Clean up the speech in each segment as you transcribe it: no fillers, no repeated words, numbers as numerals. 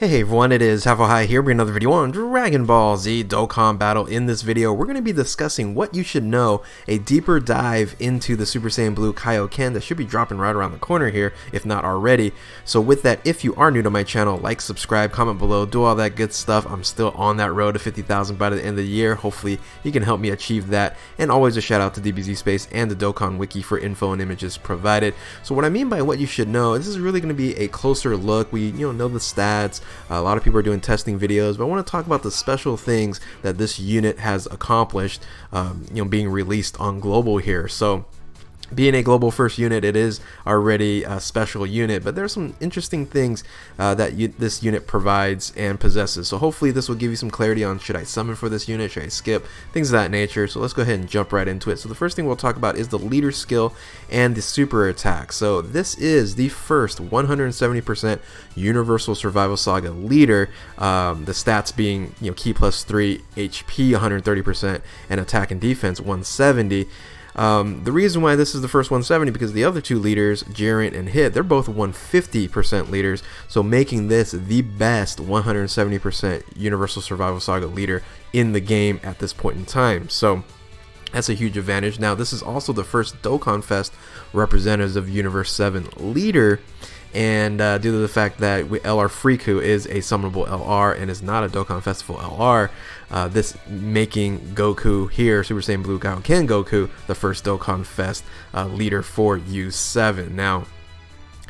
Hey everyone, it is High here, bringing another video on Dragon Ball Z Dokkan Battle. In this video, we're going to be discussing what you should know, a deeper dive into the Super Saiyan Blue Kaioken that should be dropping right around the corner here, if not already. So with that, if you are new to my channel, like, subscribe, comment below, do all that good stuff. I'm still on that road to 50,000 by the end of the year. Hopefully, you can help me achieve that. And always a shout out to DBZ Space and the Dokkan Wiki for info and images provided. So what I mean by what you should know, this is really going to be a closer look. We know the stats. A lot of people are doing testing videos, but I want to talk about the special things that this unit has accomplished, being released on global here. So being a global first unit, it is already a special unit, but there's some interesting things that this unit provides and possesses. So hopefully this will give you some clarity on, should I summon for this unit, should I skip, things of that nature. So let's go ahead and jump right into it. So the first thing we'll talk about is the leader skill and the super attack. So this is the first 170% universal survival saga leader, the stats being ki plus 3, HP 130%, and attack and defense 170. The reason why this is the first 170 because the other two leaders, Jiren and Hit, they're both 150% leaders, so making this the best 170% Universal Survival Saga leader in the game at this point in time. So that's a huge advantage. Now this is also the first Dokkan Fest representatives of Universe 7 leader, and due to the fact that LR Freeku is a summonable LR and is not a Dokkan Festival LR, this making Goku here, Super Saiyan Blue Kaioken Goku, the first Dokkan Fest leader for U7. Now,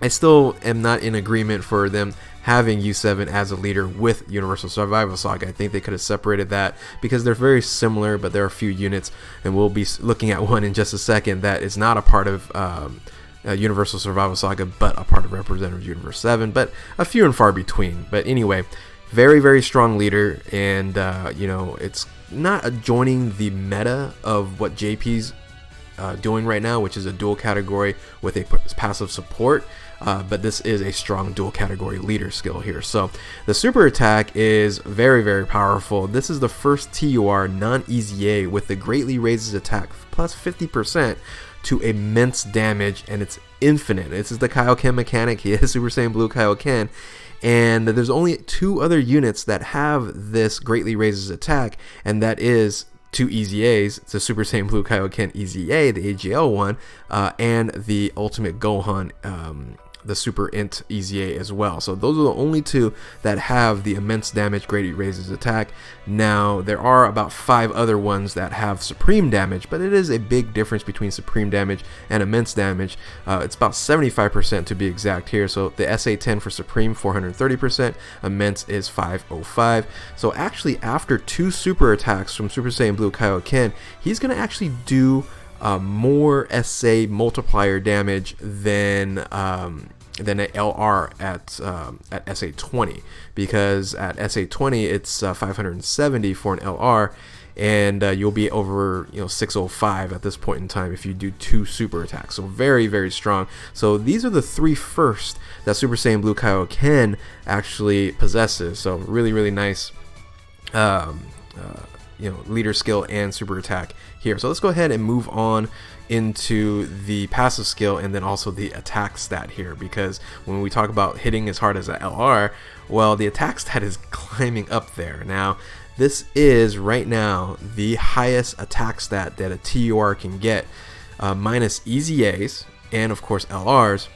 I still am not in agreement for them having U7 as a leader with Universal Survival Saga. I think they could have separated that because they're very similar, but there are a few units, and we'll be looking at one in just a second, that is not a part of Universal Survival Saga, but a part of Representative Universe 7, but a few and far between. But anyway, very, very strong leader, and it's not joining the meta of what JP's doing right now, which is a dual category with a passive support, but this is a strong dual category leader skill here. So the super attack is very, very powerful. This is the first TUR non-EZA with the greatly raises attack plus 50% to immense damage, and it's infinite. This is the Kaioken mechanic. He is Super Saiyan Blue Kaioken, and there's only two other units that have this greatly raises attack, and that is two EZAs. It's the Super Saiyan Blue Kaioken EZA, the AGL one, and the Ultimate Gohan, the Super Int EZA as well. So those are the only two that have the immense damage greatly raises attack. Now there are about 5 other ones that have supreme damage, but it is a big difference between supreme damage and immense damage. It's about 75% to be exact here. So the SA10 for supreme 430%, immense is 505. So actually after 2 super attacks from Super Saiyan Blue Kaioken, he's going to actually do more SA multiplier damage than an LR at SA20, because at SA20 it's 570 for an LR, and you'll be over 605 at this point in time if you do 2 super attacks. So very, very strong. So these are the 3 first that Super Saiyan Blue Kaioken actually possesses. So really, really nice leader skill and super attack here. So let's go ahead and move on into the passive skill and then also the attack stat here, because when we talk about hitting as hard as an LR, well, the attack stat is climbing up there. Now this is right now the highest attack stat that a TUR can get, minus EZAs and of course LRs.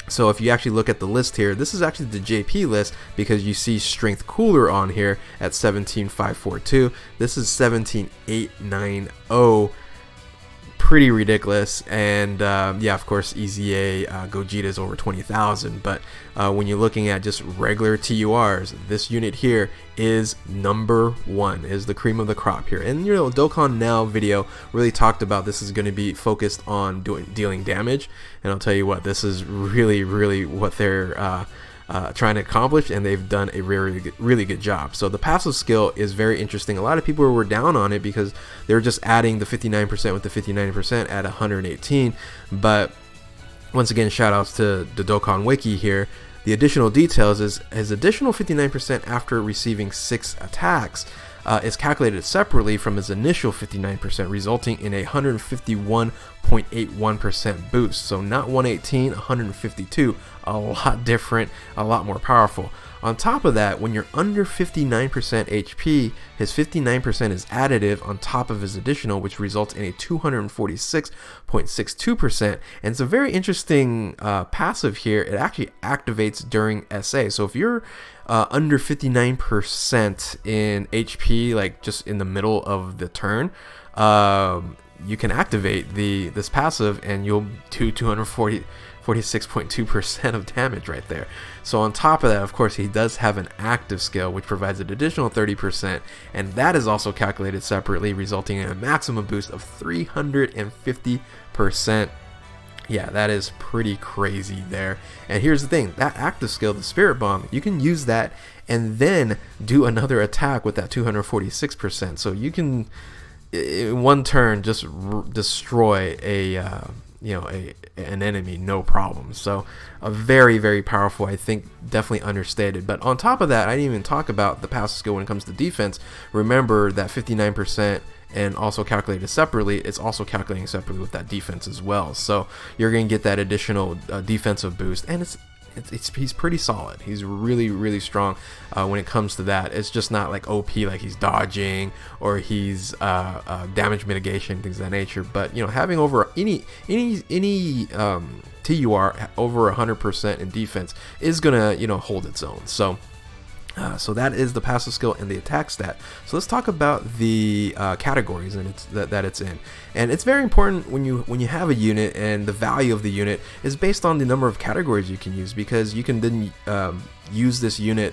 So if you actually look at the list here, this is actually the JP list, because you see Strength Cooler on here at 17,542. This is 17,890. Pretty ridiculous. And yeah, of course, EZA Gogeta is over 20,000. But when you're looking at just regular TURs, this unit here is number 1, is the cream of the crop here. And Dokkan Now video really talked about this is going to be focused on dealing damage, and I'll tell you what, this is really, really what they're trying to accomplish, and they've done a really good job. So the passive skill is very interesting. A lot of people were down on it because they were just adding the 59% with the 59% at 118, but once again, shout outs to the Dokkan Wiki here. The additional details is his additional 59% after receiving 6 attacks is calculated separately from his initial 59%, resulting in a 151.81% boost. So not 118, 152, a lot different, a lot more powerful. On top of that, when you're under 59% HP, his 59% is additive on top of his additional, which results in a 246.62%. And it's a very interesting passive here. It actually activates during SA. So if you're under 59% in HP, like just in the middle of the turn, you can activate this passive and you'll do 46.2% of damage right there. So on top of that, of course, he does have an active skill, which provides an additional 30%, and that is also calculated separately, resulting in a maximum boost of 350%. Yeah, that is pretty crazy there. And here's the thing, that active skill, the Spirit Bomb, you can use that and then do another attack with that 246%. So you can, in one turn, just destroy an enemy, no problem. So a very, very powerful, I think definitely understated. But on top of that, I didn't even talk about the passive skill when it comes to defense. Remember that 59% and also calculated separately, it's also calculating separately with that defense as well. So you're going to get that additional defensive boost, and he's pretty solid. He's really, really strong when it comes to that. It's just not like OP, like he's dodging or he's damage mitigation, things of that nature. But having over any TUR over 100% in defense is gonna hold its own. So that is the passive skill and the attack stat. So let's talk about the categories and that it's in. And it's very important when you have a unit, and the value of the unit is based on the number of categories you can use, because you can then use this unit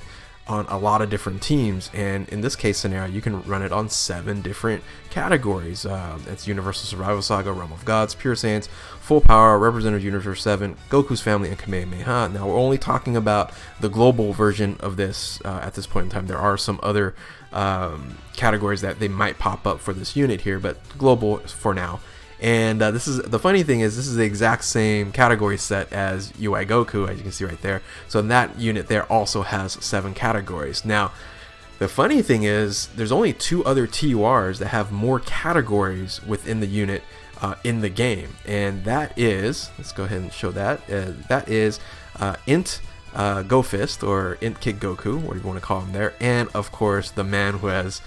on a lot of different teams, and in this case scenario you can run it on 7 different categories. It's Universal Survival Saga, Realm of Gods, Pure Saiyans, Full Power, Representative Universe 7, Goku's Family, and Kamehameha. Now we're only talking about the global version of this at this point in time. There are some other categories that they might pop up for this unit here, but global for now. And this is the funny thing is, this is the exact same category set as UI Goku, as you can see right there. So that unit there also has 7 categories. Now, the funny thing is, there's only 2 other TURs that have more categories within the unit in the game, and that is, let's go ahead and show that. That is Int Go Fist, or Int Kid Goku, whatever you want to call him there, and of course the man who has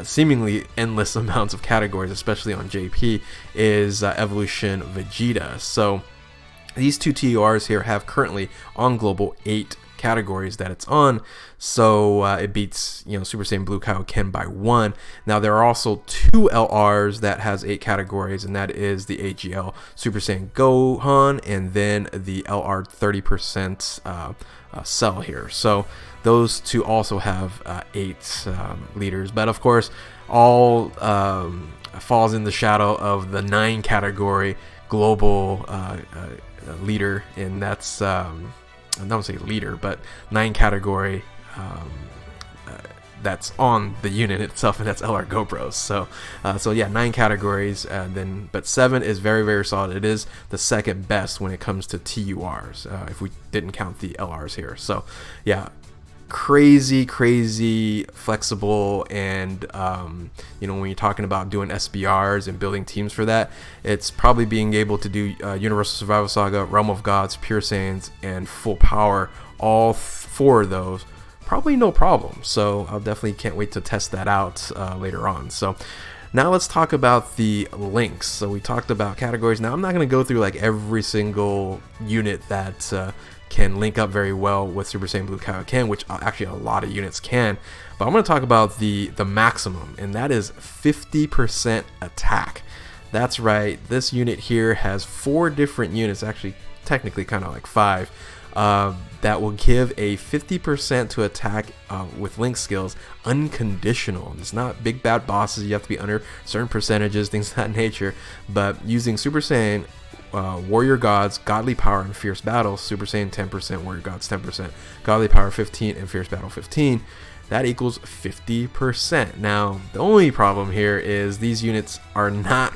seemingly endless amounts of categories, especially on JP, is Evolution Vegeta. So these 2 TURs here have currently on global 8 categories that it's on, so it beats Super Saiyan Blue Kaioken by 1. Now there are also 2 LRs that has 8 categories, and that is the AGL Super Saiyan Gohan and then the LR 30% Cell here. So those 2 also have 8 leaders, but of course all falls in the shadow of the 9 category global leader, and that's I don't say leader, but 9 category that's on the unit itself, and that's LR GoPros. So yeah, 9 categories, but 7 is very, very solid. It is the second best when it comes to TURs, if we didn't count the LRs here. So yeah, crazy flexible, and when you're talking about doing SBRs and building teams for that, it's probably being able to do Universal Survival Saga, Realm of Gods, Pure Saiyans, and Full Power, all 4 of those, probably no problem. So I'll definitely can't wait to test that out later on. So now let's talk about the links. So we talked about categories. Now I'm not going to go through like every single unit that can link up very well with Super Saiyan Blue Kaioken, which actually a lot of units can, but I'm going to talk about the maximum, and that is 50% attack. That's right, this unit here has 4 different units, actually technically kind of like 5, that will give a 50% to attack with link skills unconditional. It's not big bad bosses, you have to be under certain percentages, things of that nature, but using Super Saiyan Warrior Gods, Godly Power, and Fierce Battle, Super Saiyan 10%, Warrior Gods 10%, Godly Power 15, and Fierce Battle 15, that equals 50%. Now, the only problem here is these units are not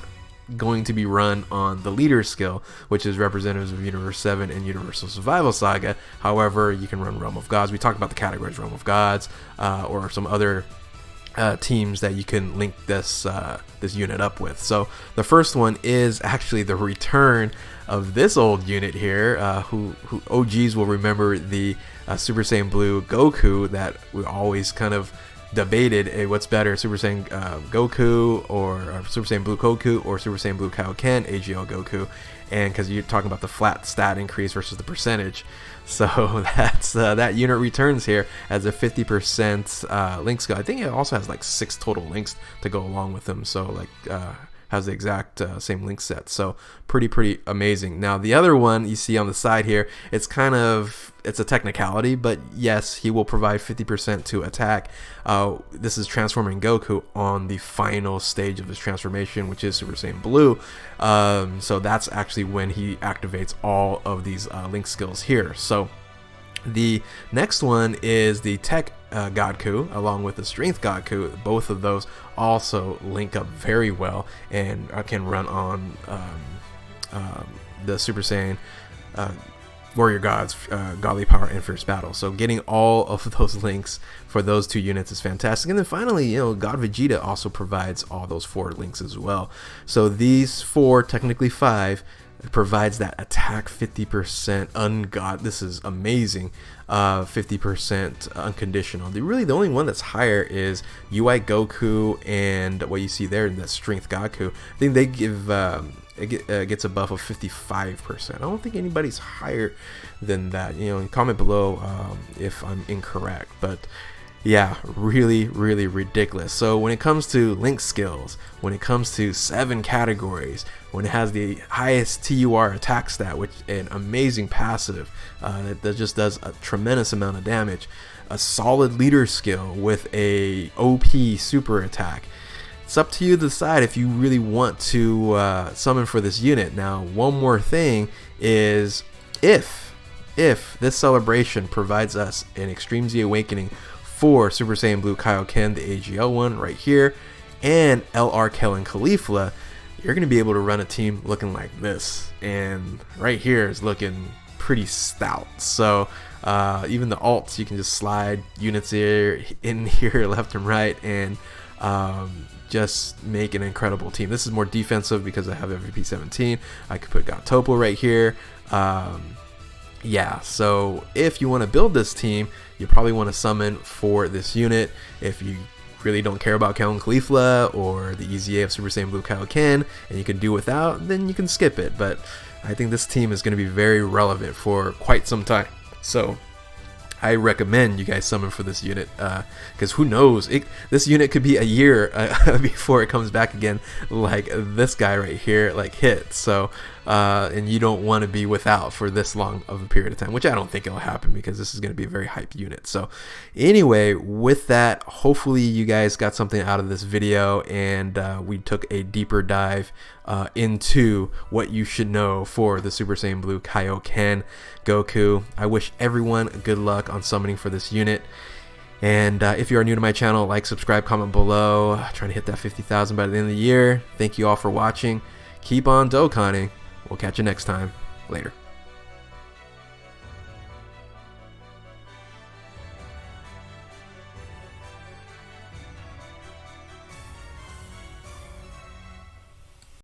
going to be run on the leader skill, which is Representatives of Universe 7 and Universal Survival Saga. However, you can run Realm of Gods. We talked about the categories, Realm of Gods, or some other teams that you can link this this unit up with. So the first one is actually the return of this old unit here, who OGs will remember the Super Saiyan Blue Goku that we always kind of debated, hey, what's better, Super Saiyan Goku or Super Saiyan Blue Goku or Super Saiyan Blue Kaioken AGL Goku, and because you're talking about the flat stat increase versus the percentage. So that's that unit returns here as a 50% link skill. I think it also has like 6 total links to go along with them, so like has the exact same link set. So pretty amazing. Now the other one you see on the side here, it's a technicality, but yes, he will provide 50% to attack. This is transforming Goku on the final stage of his transformation, which is Super Saiyan Blue. So that's actually when he activates all of these link skills here. So the next one is the Tech Goku along with the Strength Goku. Both of those also link up very well and can run on the Super Saiyan Warrior Gods, Godly Power, and Fierce Battle. So getting all of those links for those 2 units is fantastic. And then finally, God Vegeta also provides all those 4 links as well. So these 4, technically 5, provides that attack 50% ungod. This is amazing. 50% unconditional. The only one that's higher is UI Goku, and what you see there in that Strength Goku. I think they give it gets a buff of 55%. I don't think anybody's higher than that. Comment below if I'm incorrect, but yeah, really ridiculous. So when it comes to link skills, when it comes to 7 categories, when it has the highest TUR attack stat, which an amazing passive that just does a tremendous amount of damage, a solid leader skill with a OP super attack, it's up to you to decide if you really want to summon for this unit. Now, one more thing is if this celebration provides us an Extreme Z Awakening for Super Saiyan Blue Kaioken, the AGL one right here, and LR Kellen Caulifla, you're going to be able to run a team looking like this. And right here is looking pretty stout. So even the alts, you can just slide units in here left and right, and just make an incredible team. This is more defensive because I have MVP 17. I could put Gotopo right here. Yeah, so if you want to build this team, you probably want to summon for this unit. If you really don't care about Kellen Caulifla or the EZA of Super Saiyan Blue Kaioken and you can do without, then you can skip it. But I think this team is going to be very relevant for quite some time. So I recommend you guys summon for this unit, because who knows, this unit could be a year before it comes back again, like this guy right here, like hit. So and you don't want to be without for this long of a period of time, which I don't think it'll happen because this is going to be a very hyped unit. So anyway, with that, hopefully you guys got something out of this video, and we took a deeper dive into what you should know for the Super Saiyan Blue Kaioken Goku. I wish everyone good luck on summoning for this unit. And if you are new to my channel, like, subscribe, comment below. Trying to hit that 50,000 by the end of the year. Thank you all for watching. Keep on Dokkaning. We'll catch you next time. Later.